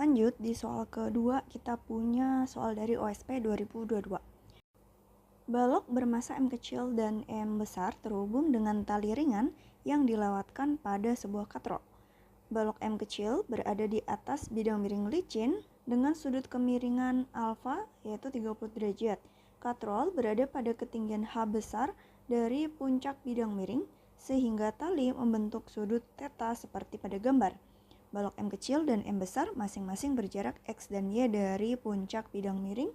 Lanjut, di soal kedua kita punya soal dari OSP 2022. Balok bermasa M kecil dan M besar terhubung dengan tali ringan yang dilewatkan pada sebuah katrol. Balok M kecil berada di atas bidang miring licin dengan sudut kemiringan alfa yaitu 30 derajat. Katrol berada pada ketinggian H besar dari puncak bidang miring sehingga tali membentuk sudut theta seperti pada gambar. Balok M kecil dan M besar masing-masing berjarak X dan Y dari puncak bidang miring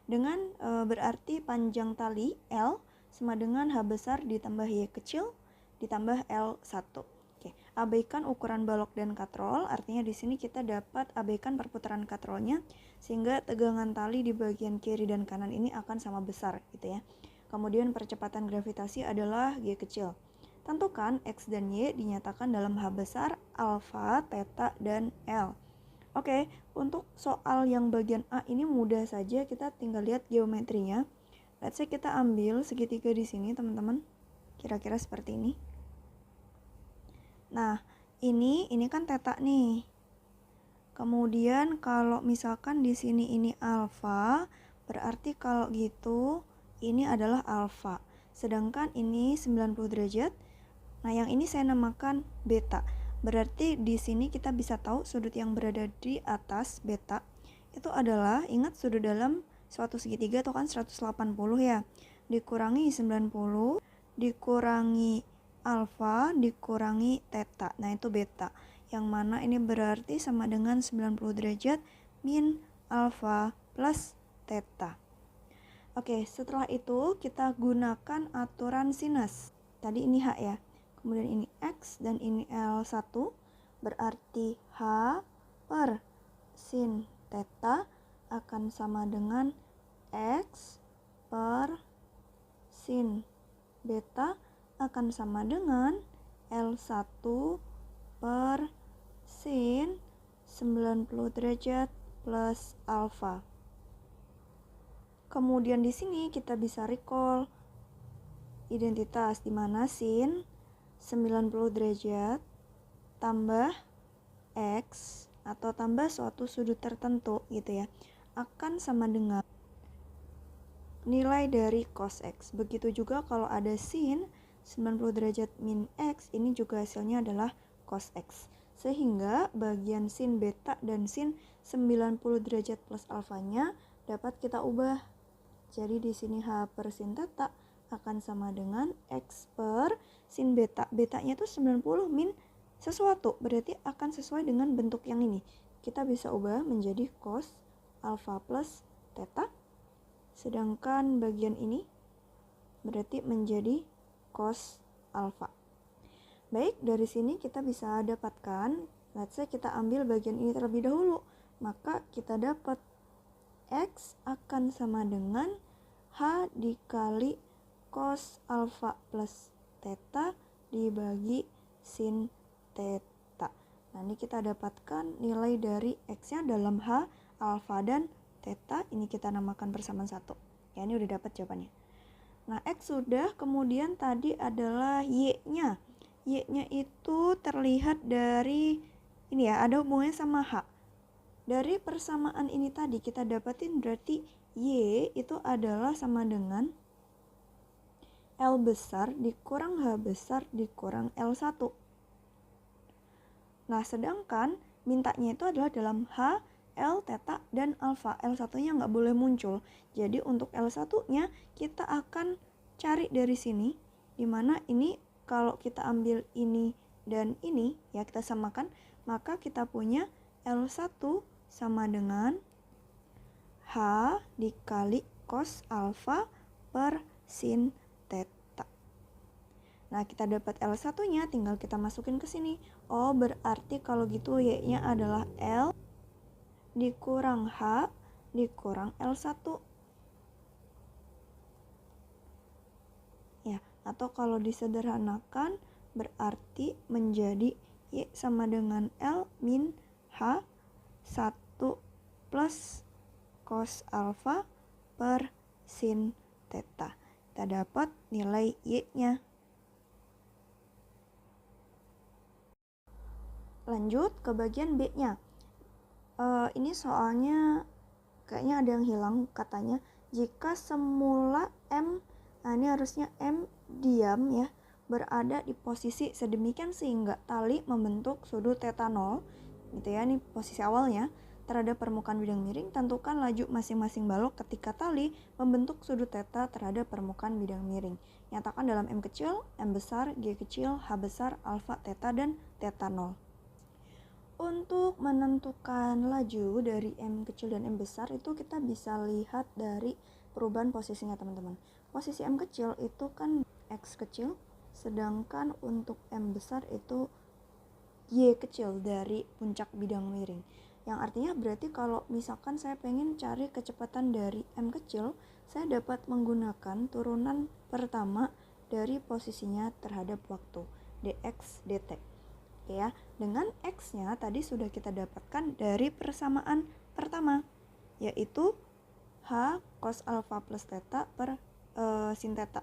dengan berarti panjang tali L sama dengan H besar ditambah Y kecil ditambah L1. Oke, abaikan ukuran balok dan katrol, artinya di sini kita dapat abaikan perputaran katrolnya sehingga tegangan tali di bagian kiri dan kanan ini akan sama besar gitu ya. Kemudian percepatan gravitasi adalah G kecil. Tentukan X dan Y dinyatakan dalam H besar, alfa, theta, dan L. Oke, untuk soal yang bagian A ini mudah saja, kita tinggal lihat geometrinya. Let's say kita ambil segitiga di sini, teman-teman. Kira-kira seperti ini. Nah, ini kan theta nih. Kemudian kalau misalkan di sini ini alfa, berarti kalau gitu ini adalah alfa. Sedangkan ini 90 derajat. Nah, yang ini saya namakan beta. Berarti di sini kita bisa tahu sudut yang berada di atas beta itu adalah, ingat sudut dalam suatu segitiga itu kan 180 ya. Dikurangi 90 dikurangi alfa dikurangi theta. Nah, itu beta. Yang mana ini berarti sama dengan 90 derajat min alfa plus theta. Oke, setelah itu kita gunakan aturan sinus. Tadi ini H ya. Kemudian ini X dan ini L1. Berarti H per sin theta akan sama dengan X per sin beta akan sama dengan L1 per sin 90 derajat plus alfa. Kemudian di sini kita bisa recall identitas di mana sin 90 derajat tambah X atau tambah suatu sudut tertentu gitu ya akan sama dengan nilai dari cos X. Begitu juga kalau ada sin 90 derajat min X, ini juga hasilnya adalah cos X. Sehingga bagian sin beta dan sin 90 derajat plus alfanya dapat kita ubah. Jadi di sini H per sin theta akan sama dengan X per sin beta. Betanya itu 90 min sesuatu, berarti akan sesuai dengan bentuk yang ini. Kita bisa ubah menjadi cos alfa plus theta. Sedangkan bagian ini berarti menjadi cos alfa. Baik, dari sini kita bisa dapatkan, let's say kita ambil bagian ini terlebih dahulu, maka kita dapat X akan sama dengan H dikali cos alfa plus theta dibagi sin theta. Nah, ini kita dapatkan nilai dari X-nya dalam H, alfa, dan theta. Ini kita namakan persamaan satu. Ya, ini udah dapat jawabannya. Nah, X sudah, kemudian tadi adalah Y-nya. Y-nya itu terlihat dari ini ya, ada hubungannya sama H. Dari persamaan ini tadi kita dapatin berarti Y itu adalah sama dengan L besar dikurang H besar dikurang L1. Nah, sedangkan mintanya itu adalah dalam H, L, theta, dan alfa. L1-nya nggak boleh muncul. Jadi untuk L1-nya kita akan cari dari sini, dimana ini kalau kita ambil ini dan ini, ya kita samakan, maka kita punya L1 sama dengan H dikali cos alfa per sin theta. Nah, kita dapat L1-nya, tinggal kita masukin ke sini. Oh, berarti kalau gitu Y-nya adalah L dikurang H dikurang L1. Ya, atau kalau disederhanakan berarti menjadi Y sama dengan L min H 1 plus cos alfa per sin theta. Kita dapat nilai Y-nya. Lanjut ke bagian B-nya. Ini soalnya kayaknya ada yang hilang katanya. Jika semula M, nah ini harusnya M diam ya, berada di posisi sedemikian sehingga tali membentuk sudut θ 0 gitu ya, ini posisi awalnya terhadap permukaan bidang miring. Tentukan laju masing-masing balok ketika tali membentuk sudut θ terhadap permukaan bidang miring. Nyatakan dalam M kecil, M besar, G kecil, H besar, alfa, θ, dan θ 0. Untuk menentukan laju dari M kecil dan M besar itu kita bisa lihat dari perubahan posisinya teman-teman. Posisi M kecil itu kan X kecil, sedangkan untuk M besar itu Y kecil dari puncak bidang miring. Yang artinya berarti kalau misalkan saya pengen cari kecepatan dari M kecil, saya dapat menggunakan turunan pertama dari posisinya terhadap waktu, dx dt. Oke ya, dengan X-nya tadi sudah kita dapatkan dari persamaan pertama, yaitu H cos alfa plus theta per sin theta.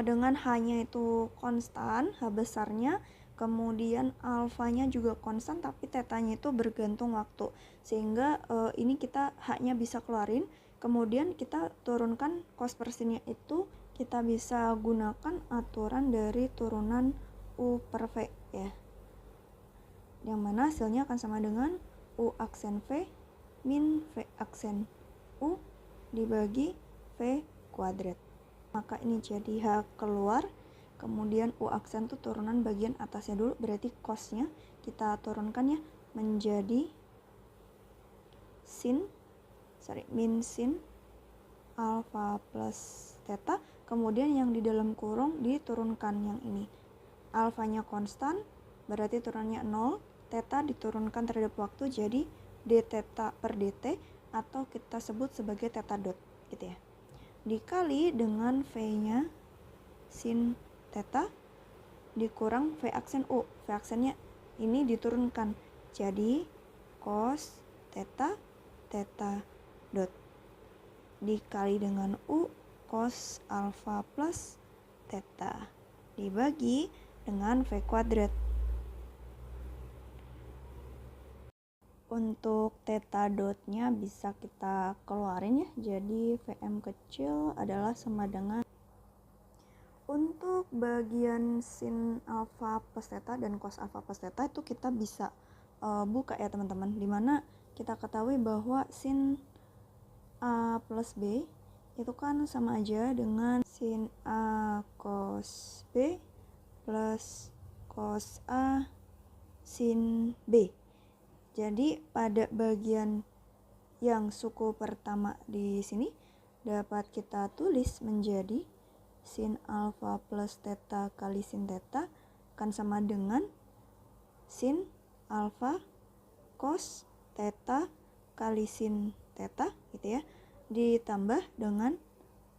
Dengan H-nya itu konstan, H besarnya, kemudian alfanya juga konstan, tapi tetanya itu bergantung waktu. Sehingga ini kita H-nya bisa keluarin, kemudian kita turunkan cos per sinnya itu, kita bisa gunakan aturan dari turunan U per V ya, yang mana hasilnya akan sama dengan U aksen V min V aksen U dibagi V kuadrat. Maka ini jadi H keluar, kemudian U aksen itu turunan bagian atasnya dulu, berarti cosnya kita turunkan ya menjadi min sin alfa plus theta, kemudian yang di dalam kurung diturunkan yang ini. Alfanya konstan, berarti turunannya 0, theta diturunkan terhadap waktu jadi d theta per dt, atau kita sebut sebagai theta dot gitu ya, dikali dengan V-nya sin theta dikurang V aksen U. V aksennya ini diturunkan jadi cos theta theta dot dikali dengan U cos alfa plus theta dibagi dengan V kuadrat. Untuk theta dotnya bisa kita keluarin ya, jadi Vm kecil adalah sama dengan, untuk bagian sin alfa plus theta dan cos alfa plus theta itu kita bisa buka ya teman-teman, dimana kita ketahui bahwa sin A plus B itu kan sama aja dengan sin A cos B plus cos A sin B. Jadi pada bagian yang suku pertama di sini dapat kita tulis menjadi sin alfa plus theta kali sin theta akan sama dengan sin alfa cos theta kali sin theta gitu ya, ditambah dengan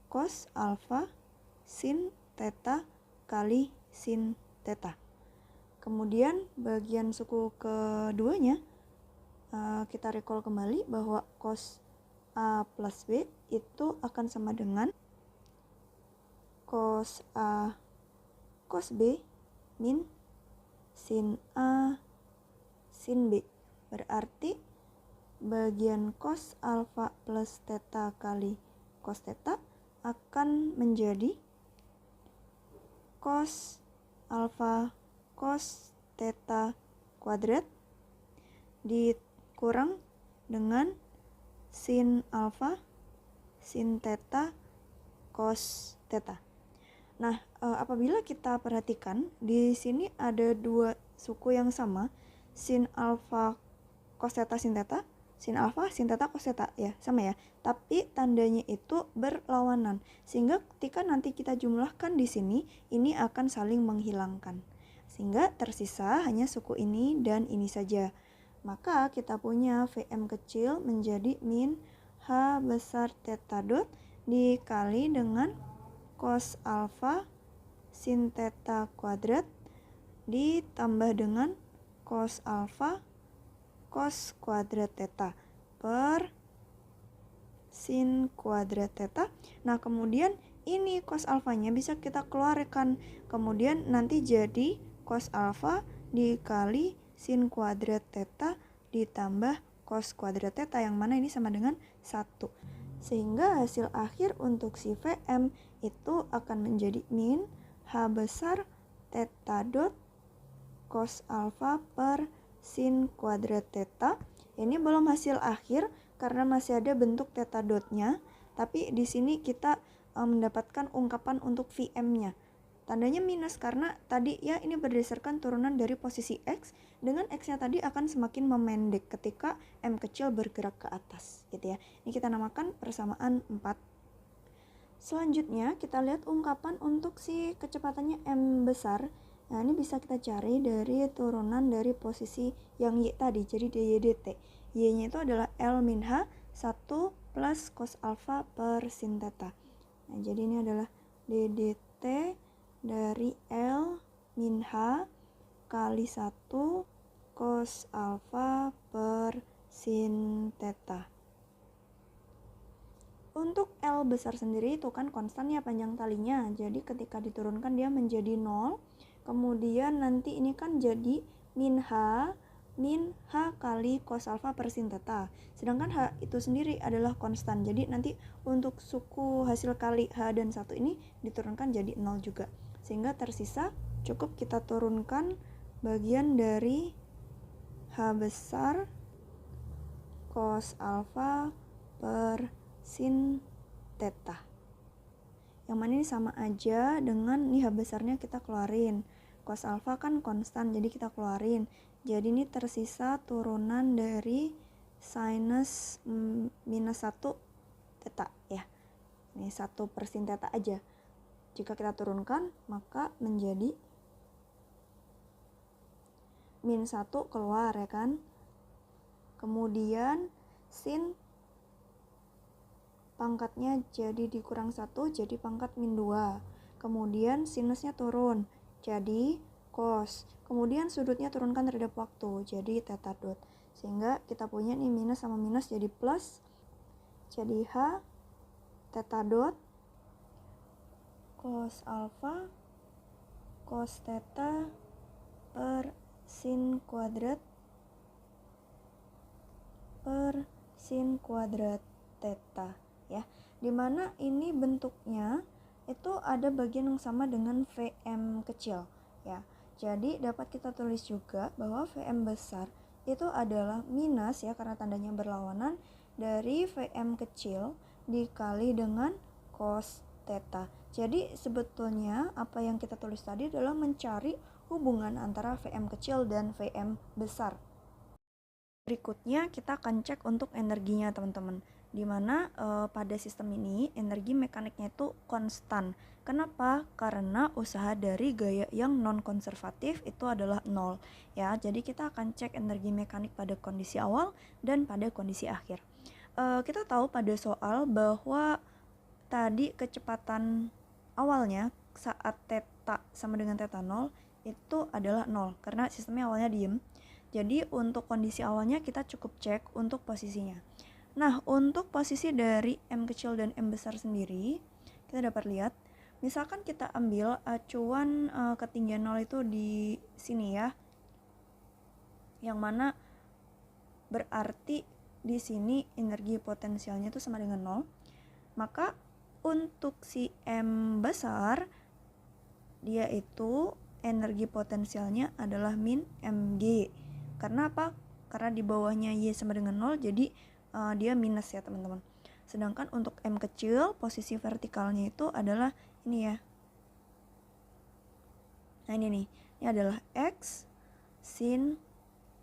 cos alfa sin theta kali sin theta. Kemudian bagian suku keduanya kita recall kembali bahwa cos A plus B itu akan sama dengan cos A cos B min sin A sin B. Berarti bagian cos alfa plus theta kali cos theta akan menjadi cos alfa cos theta kuadrat dikurang dengan sin alfa sin theta cos theta. Nah, apabila kita perhatikan di sini ada dua suku yang sama, sin alfa cos theta sin theta, sin alfa sin theta cos theta ya, sama ya. Tapi tandanya itu berlawanan, sehingga ketika nanti kita jumlahkan di sini, ini akan saling menghilangkan. Sehingga tersisa hanya suku ini dan ini saja. Maka kita punya Vm kecil menjadi min H besar theta dot dikali dengan cos alfa sin theta kuadrat ditambah dengan cos alfa cos kuadrat theta per sin kuadrat theta. Nah, kemudian ini cos alfanya bisa kita keluarkan, kemudian nanti jadi cos alfa dikali sin kuadrat theta ditambah cos kuadrat theta, yang mana ini sama dengan 1. Sehingga hasil akhir untuk si VM itu akan menjadi min H besar theta dot cos alfa per sin kuadrat theta. Ini belum hasil akhir karena masih ada bentuk theta dotnya, tapi di sini kita mendapatkan ungkapan untuk VM-nya. Tandanya minus karena tadi ya ini berdasarkan turunan dari posisi X, dengan X-nya tadi akan semakin memendek ketika M kecil bergerak ke atas gitu ya. Ini kita namakan persamaan 4. Selanjutnya kita lihat ungkapan untuk si kecepatannya M besar. Nah ini bisa kita cari dari turunan dari posisi yang Y tadi, jadi dy dt. Y-nya itu adalah L min H 1 plus cos alfa per sin theta. Nah jadi ini adalah d dt dari L min H kali 1 cos alfa per sin theta. Untuk L besar sendiri itu kan konstan ya panjang talinya, jadi ketika diturunkan dia menjadi 0. Kemudian nanti ini kan jadi min H kali cos alfa per sin theta. Sedangkan H itu sendiri adalah konstan, jadi nanti untuk suku hasil kali H dan 1 ini diturunkan jadi 0 juga. Sehingga tersisa cukup kita turunkan bagian dari H besar cos alfa per sin theta. Yang mana ini sama aja dengan nih H besarnya kita keluarin. Cos alfa kan konstan, jadi kita keluarin. Jadi ini tersisa turunan dari sinus minus 1 theta ya. Ini 1 per sin theta aja. Jika kita turunkan maka menjadi min 1 keluar ya kan. Kemudian sin pangkatnya jadi dikurang 1 jadi pangkat min 2. Kemudian sinusnya turun jadi cos. Kemudian sudutnya turunkan terhadap waktu jadi theta dot. Sehingga kita punya nih minus sama minus jadi plus. Jadi H theta dot cos alfa cos theta per sin kuadrat theta ya. Dimana ini bentuknya itu ada bagian yang sama dengan VM kecil ya. Jadi dapat kita tulis juga bahwa VM besar itu adalah minus ya karena tandanya berlawanan dari VM kecil dikali dengan cos theta. Jadi sebetulnya apa yang kita tulis tadi adalah mencari hubungan antara VM kecil dan VM besar. Berikutnya kita akan cek untuk energinya teman-teman. Dimana pada sistem ini energi mekaniknya itu konstan. Kenapa? Karena usaha dari gaya yang non konservatif itu adalah 0 ya. Jadi kita akan cek energi mekanik pada kondisi awal dan pada kondisi akhir. Kita tahu pada soal bahwa tadi kecepatan awalnya saat theta sama dengan theta 0 itu adalah 0 karena sistemnya awalnya diem. Jadi untuk kondisi awalnya kita cukup cek untuk posisinya. Nah untuk posisi dari M kecil dan M besar sendiri kita dapat lihat, misalkan kita ambil acuan ketinggian 0 itu di sini ya, yang mana berarti di sini energi potensialnya itu sama dengan 0. Maka untuk si M besar dia itu energi potensialnya adalah min mg. Karena apa? Karena di bawahnya Y sama dengan 0 jadi dia minus ya teman-teman. Sedangkan untuk M kecil posisi vertikalnya itu adalah ini ya. Nah ini nih, ini adalah X sin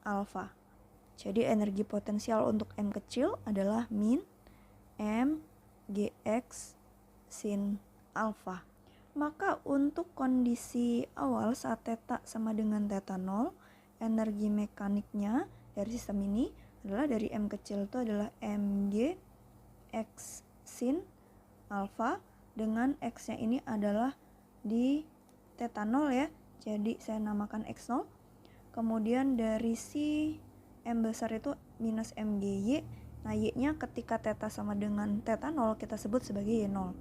alfa. Jadi energi potensial untuk M kecil adalah min M GX sin alfa. Maka untuk kondisi awal saat theta sama dengan theta 0, energi mekaniknya dari sistem ini adalah dari M kecil itu adalah mg X sin alfa, dengan X-nya ini adalah di theta 0 ya. Jadi saya namakan X0. Kemudian dari si M besar itu minus mgy. Nah, Y-nya ketika theta sama dengan theta 0 kita sebut sebagai Y0.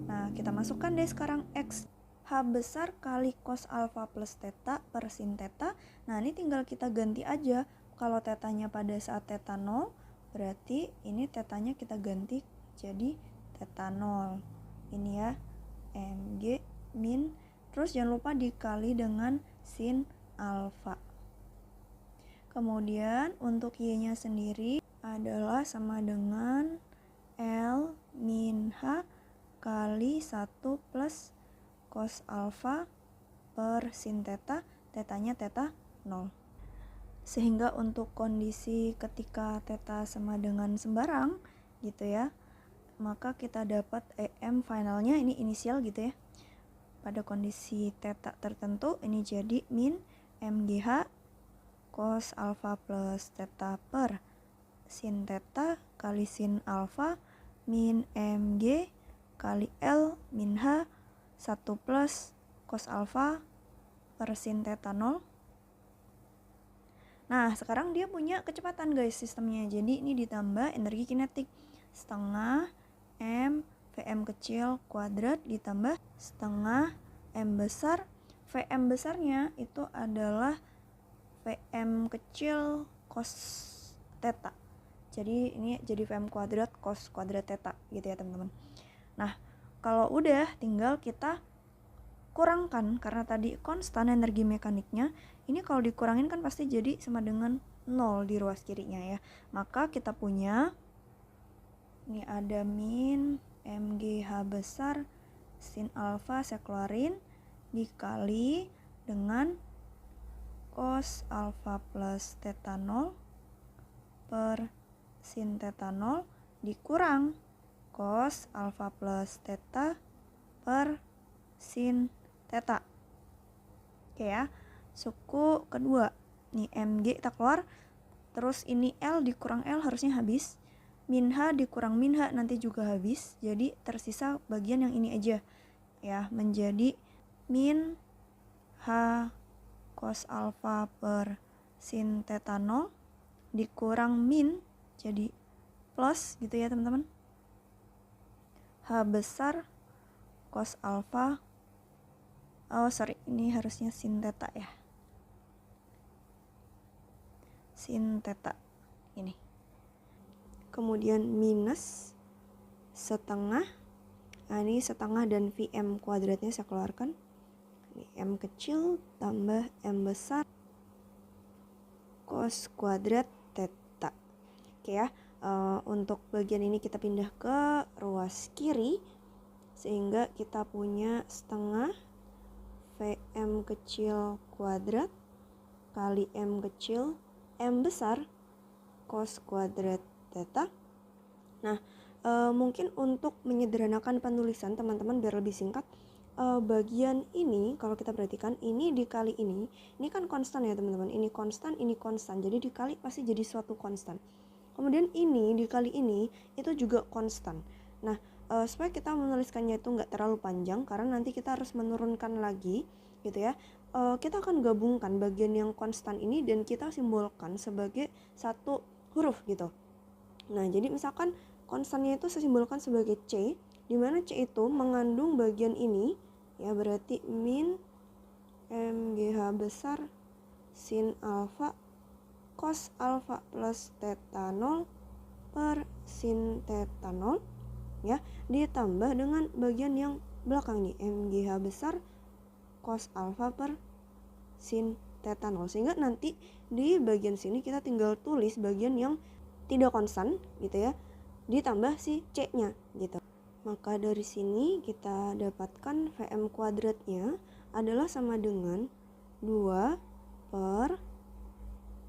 Nah, kita masukkan deh sekarang X. H besar kali cos alfa plus theta per sin theta. Nah, ini tinggal kita ganti aja. kalau tetanya pada saat theta 0, berarti ini tetanya kita ganti jadi theta 0. Ini ya, mg min, terus jangan lupa dikali dengan sin alfa. Kemudian untuk y-nya sendiri adalah sama dengan L min H kali 1 plus cos alfa per sin theta, tetanya theta 0. Sehingga untuk kondisi ketika theta sama dengan sembarang gitu ya, maka kita dapat EM finalnya ini inisial gitu ya. Pada kondisi theta tertentu ini jadi min MGH cos alfa plus theta per sin theta kali sin alfa min MG kali L min H 1 plus cos alfa per sin theta 0. Nah, sekarang dia punya kecepatan guys sistemnya. Jadi ini ditambah energi kinetik setengah M Vm kecil kuadrat ditambah setengah M besar. Vm besarnya itu adalah Vm kecil cos theta. Jadi ini jadi Vm kuadrat cos kuadrat theta gitu ya teman-teman. Nah, kalau udah tinggal kita kurangkan, karena tadi konstan energi mekaniknya, ini kalau dikurangin kan pasti jadi sama dengan 0 di ruas kirinya ya. Maka kita punya ini ada min MGH besar sin alfa saya keluarin dikali dengan cos alfa plus theta 0 per sin theta 0 dikurang cos alfa plus theta per sin theta. Oke ya, suku kedua nih MG kita keluar, terus ini L dikurang L harusnya habis, min H dikurang min H nanti juga habis, jadi tersisa bagian yang ini aja ya, menjadi min H cos alfa per sin theta 0 dikurang min jadi plus gitu ya teman-teman, H besar cos alfa, ini harusnya sin theta ya, sin theta ini, kemudian minus setengah, nah ini setengah dan Vm kuadratnya saya keluarkan, ini M kecil tambah M besar cos kuadrat theta. Oke ya, untuk bagian ini kita pindah ke ruas kiri sehingga kita punya setengah Vm kecil kuadrat kali M kecil M besar cos kuadrat theta. Nah, mungkin untuk menyederhanakan penulisan teman-teman biar lebih singkat, bagian ini kalau kita perhatikan ini dikali ini kan konstan ya teman-teman, ini konstan jadi dikali pasti jadi suatu konstan, kemudian ini dikali ini itu juga konstan. Nah, supaya kita menuliskannya itu nggak terlalu panjang karena nanti kita harus menurunkan lagi gitu ya, kita akan gabungkan bagian yang konstan ini dan kita simbolkan sebagai satu huruf gitu. Nah, jadi misalkan konstannya itu saya simbolkan sebagai C, di mana C itu mengandung bagian ini ya, berarti min MGH besar sin alfa cos alfa plus theta 0 per sin theta 0 ya, ditambah dengan bagian yang belakang nih MGH besar cos alfa per sin theta 0, sehingga nanti di bagian sini kita tinggal tulis bagian yang tidak konstan gitu ya, ditambah si C-nya gitu. Maka dari sini kita dapatkan Vm kuadratnya adalah sama dengan 2 per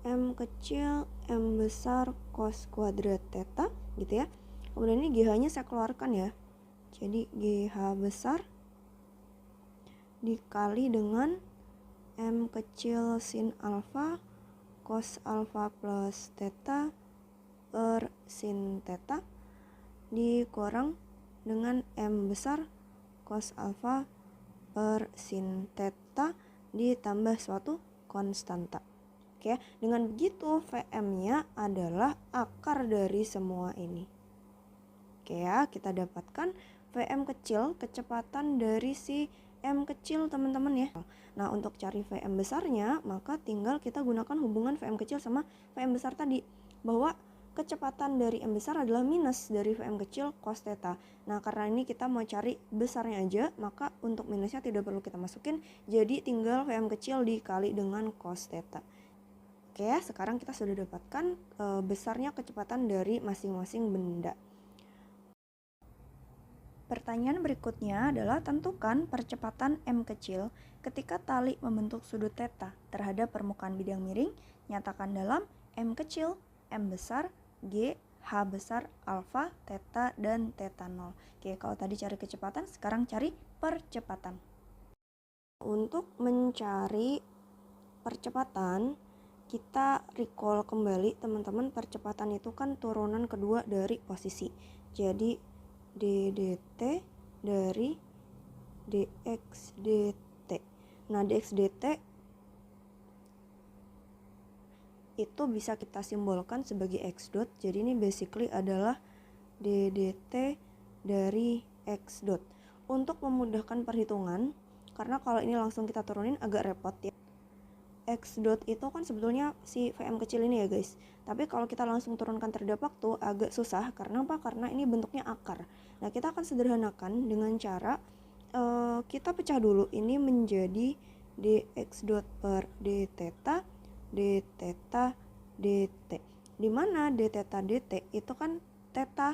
M kecil M besar cos kuadrat theta gitu ya. Kemudian ini GH nya saya keluarkan ya, jadi GH besar dikali dengan M kecil sin alfa cos alfa plus theta per sin theta dikurang dengan M besar cos alfa per sin theta ditambah suatu konstanta. Oke, dengan begitu Vm-nya adalah akar dari semua ini. Oke ya, kita dapatkan Vm kecil kecepatan dari si VM kecil teman-teman ya. Nah, untuk cari VM besarnya, maka tinggal kita gunakan hubungan VM kecil sama VM besar tadi, bahwa kecepatan dari M besar adalah minus dari VM kecil cos theta. Nah, karena ini kita mau cari besarnya aja, maka untuk minusnya tidak perlu kita masukin, jadi tinggal VM kecil dikali dengan cos theta. Oke ya, sekarang kita sudah dapatkan besarnya kecepatan dari masing-masing benda. Pertanyaan berikutnya adalah tentukan percepatan M kecil ketika tali membentuk sudut theta terhadap permukaan bidang miring. Nyatakan dalam M kecil, M besar, G, H besar, alfa, theta, dan theta 0. Oke, kalau tadi cari kecepatan, sekarang cari percepatan. Untuk mencari percepatan, kita recall kembali teman-teman, percepatan itu kan turunan kedua dari posisi. Jadi ddt dari dx dt. Nah, dx dt itu bisa kita simbolkan sebagai x dot. Jadi ini basically adalah ddt dari x dot. Untuk memudahkan perhitungan, karena kalau ini langsung kita turunin agak repot ya. X dot itu kan sebetulnya si VM kecil ini ya guys, tapi kalau kita langsung turunkan terhadap waktu agak susah. Karena apa? Karena ini bentuknya akar. Nah, kita akan sederhanakan dengan cara kita pecah dulu ini menjadi dx dot per d theta dt, dimana d theta dt itu kan theta.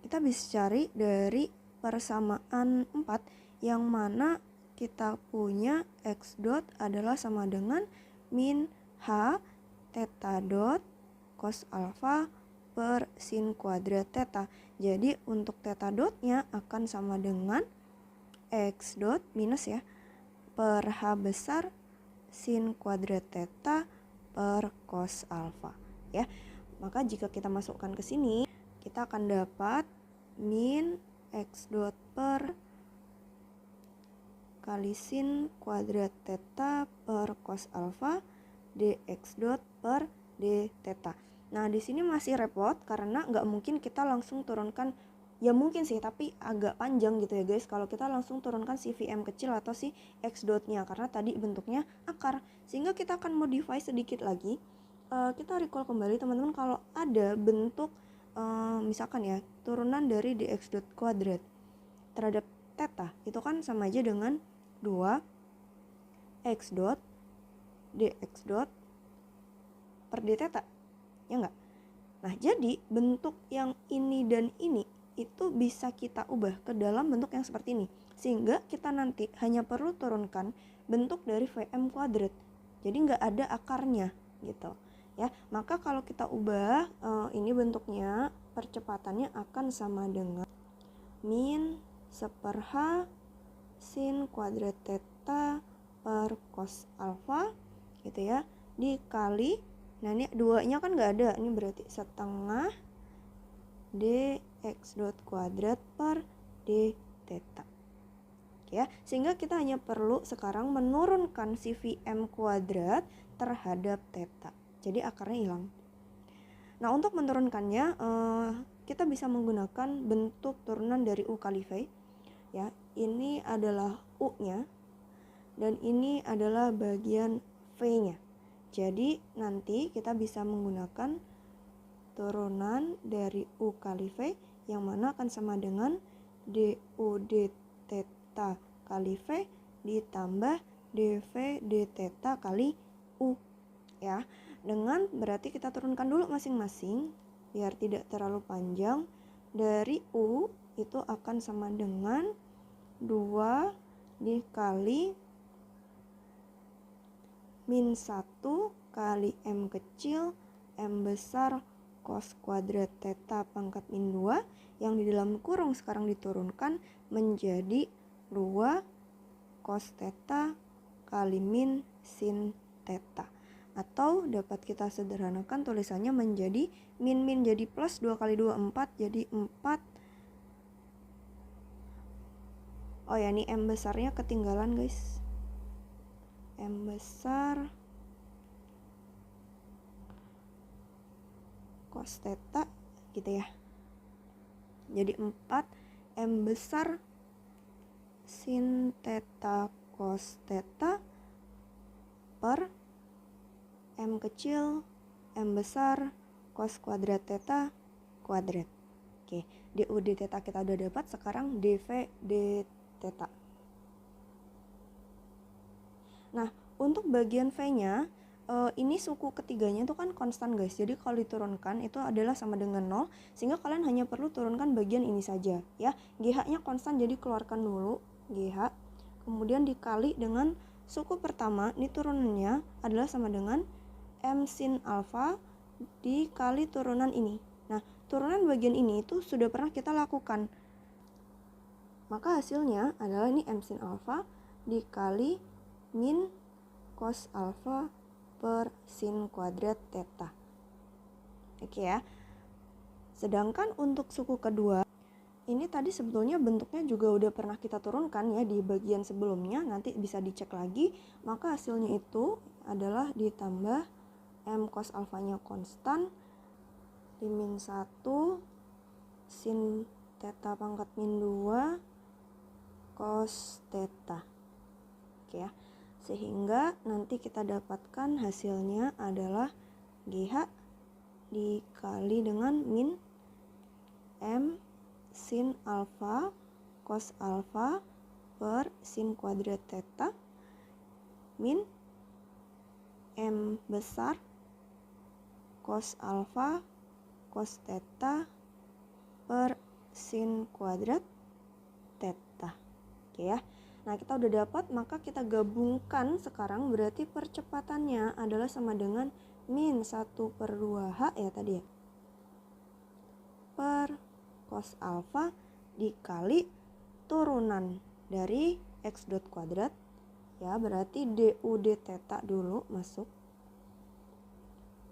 Kita bisa cari dari persamaan 4 yang mana kita punya x dot adalah sama dengan min h theta dot cos alpha per sin kuadrat theta. Jadi untuk theta dotnya akan sama dengan x dot minus ya per h besar sin kuadrat theta per cos alpha ya. Maka jika kita masukkan ke sini, kita akan dapat min x dot per kali sin kuadrat theta per cos alpha dx dot per d theta. Nah, di sini masih repot karena nggak mungkin kita langsung turunkan, ya mungkin sih tapi agak panjang gitu ya guys kalau kita langsung turunkan si VM kecil atau si x dotnya, karena tadi bentuknya akar. Sehingga kita akan modify sedikit lagi. Kita recall kembali teman-teman, kalau ada bentuk misalkan ya turunan dari dx dot kuadrat terhadap theta, itu kan sama aja dengan 2 x dot dx dot per d theta, ya enggak? Nah, jadi bentuk yang ini dan ini itu bisa kita ubah ke dalam bentuk yang seperti ini, sehingga kita nanti hanya perlu turunkan bentuk dari VM kuadrat, jadi nggak ada akarnya gitu ya. Maka kalau kita ubah ini bentuknya, percepatannya akan sama dengan min seper sin kuadrat theta per cos alpha gitu ya, dikali, nah ini duanya kan nggak ada, ini berarti setengah dx dot kuadrat per d theta ya. Sehingga kita hanya perlu sekarang menurunkan si VM kuadrat terhadap theta, jadi akarnya hilang. Nah, untuk menurunkannya kita bisa menggunakan bentuk turunan dari U kali V ya. Ini adalah U-nya dan ini adalah bagian V-nya. Jadi nanti kita bisa menggunakan turunan dari U kali V yang mana akan sama dengan du d theta kali V ditambah dv d theta kali U ya. Dengan berarti kita turunkan dulu masing-masing biar tidak terlalu panjang. Dari U itu akan sama dengan 2 dikali min 1 kali M kecil M besar cos kuadrat theta pangkat min 2 yang di dalam kurung sekarang diturunkan menjadi 2 cos theta kali min sin theta. Atau dapat kita sederhanakan tulisannya menjadi min jadi plus 2 kali 2 4 jadi 4. Oh ya, ini M besarnya ketinggalan guys. M besar cos theta gitu ya. Jadi 4 M besar sin theta cos theta per M kecil M besar cos kuadrat theta kuadrat. Oke, du d theta kita udah dapat, sekarang dv d theta. Nah, untuk bagian V-nya, ini suku ketiganya itu kan konstan guys. Jadi kalau diturunkan itu adalah sama dengan 0, sehingga kalian hanya perlu turunkan bagian ini saja ya. GH-nya konstan, jadi keluarkan dulu GH. Kemudian dikali dengan suku pertama, ini turunannya adalah sama dengan M sin alfa dikali turunan ini. Nah, turunan bagian ini itu sudah pernah kita lakukan. Maka hasilnya adalah ini M sin alfa dikali min cos alfa per sin kuadrat theta. Oke ya. Sedangkan untuk suku kedua, ini tadi sebetulnya bentuknya juga udah pernah kita turunkan ya di bagian sebelumnya, nanti bisa dicek lagi. Maka hasilnya itu adalah ditambah M cos alfanya konstan di min 1 sin theta pangkat min 2 cos theta. Oke ya. Sehingga nanti kita dapatkan hasilnya adalah GH dikali dengan min M sin alfa cos alfa per sin kuadrat theta min M besar cos alfa cos theta per sin kuadrat theta. Oke ya. Nah, kita udah dapat, maka kita gabungkan sekarang, berarti percepatannya adalah sama dengan min 1/2H ya tadi ya. Per cos alfa dikali turunan dari x dot kuadrat. Ya, berarti du d theta dulu masuk.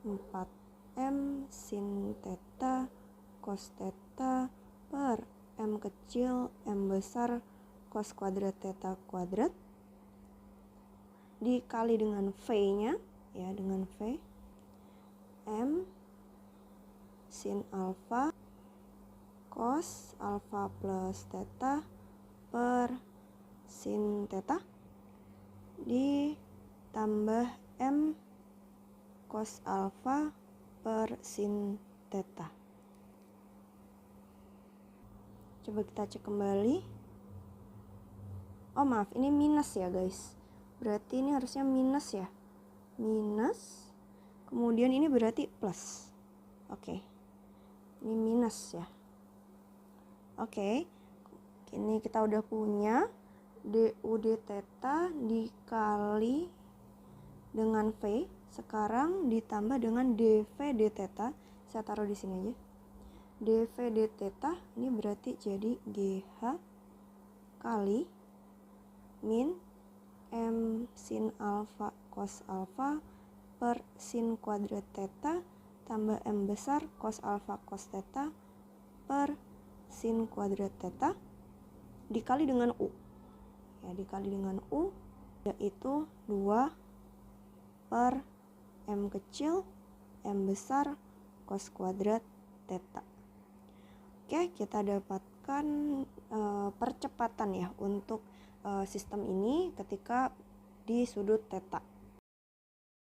4M sin theta cos theta per M kecil M besar cos kuadrat theta kuadrat dikali dengan V-nya ya, dengan V M sin alfa cos alfa plus theta per sin theta ditambah M cos alfa per sin theta. Coba kita cek kembali. Oh maaf, ini minus ya guys. Berarti ini harusnya minus ya. Minus. Kemudian ini berarti plus. Oke. Ini minus ya. Oke. Ini kita udah punya du d theta dikali dengan V. Sekarang ditambah dengan dv d theta. Saya taruh di sini aja. Dv d theta ini berarti jadi GH kali min M sin alfa cos alfa per sin kuadrat theta tambah M besar cos alfa cos theta per sin kuadrat theta dikali dengan U. Ya, dikali dengan U yaitu 2 per M kecil M besar cos kuadrat theta. Oke, kita dapatkan percepatan ya untuk sistem ini ketika di sudut theta.